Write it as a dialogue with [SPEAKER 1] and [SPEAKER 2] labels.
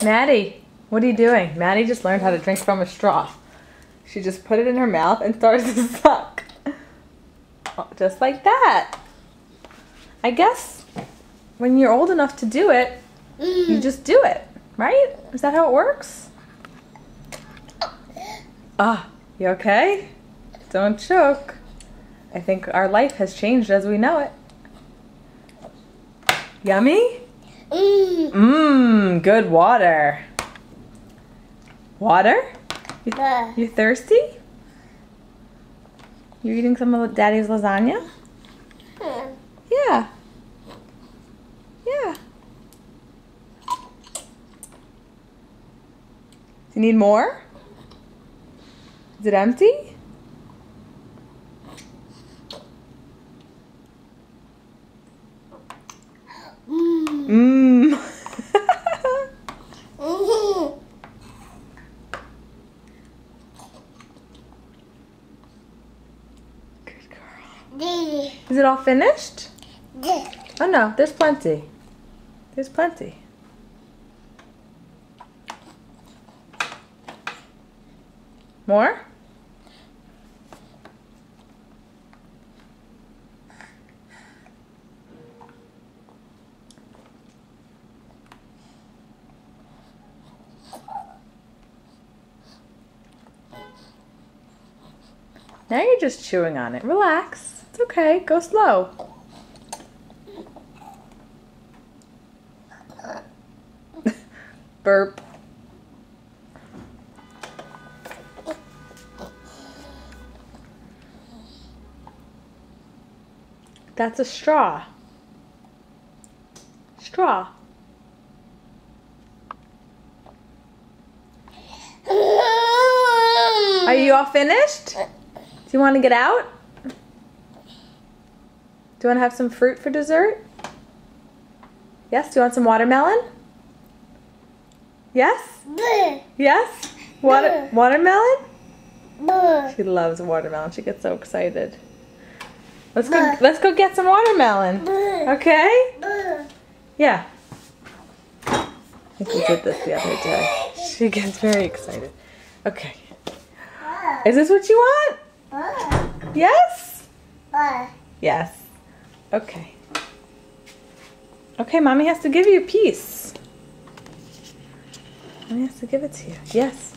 [SPEAKER 1] Maddie, what are you doing? Maddie just learned how to drink from a straw. She just put it in her mouth and started to suck. Oh, just like that. I guess when you're old enough to do it, you just do it, right? Is that how it works? Ah, you okay? Don't choke. I think our life has changed as we know it. Yummy? Mmm, good water. Water? You thirsty? You eating some of Daddy's lasagna? Yeah. Yeah. Do you need more? Is it empty? Mmm. Good girl. Is it all finished? Oh no, there's plenty. There's plenty. More? Now you're just chewing on it. Relax. It's okay. Go slow. Burp. That's a straw. Straw. Are you all finished? Do you want to get out? Do you want to have some fruit for dessert? Yes? Do you want some watermelon? Yes? Yes? Watermelon? She loves watermelon. She gets so excited. Let's go get some watermelon. Okay? Yeah. I think we did this the other day. She gets very excited. Okay. Is this what you want? Yes? Yes. Okay. Okay, Mommy has to give you a piece. Mommy has to give it to you. Yes.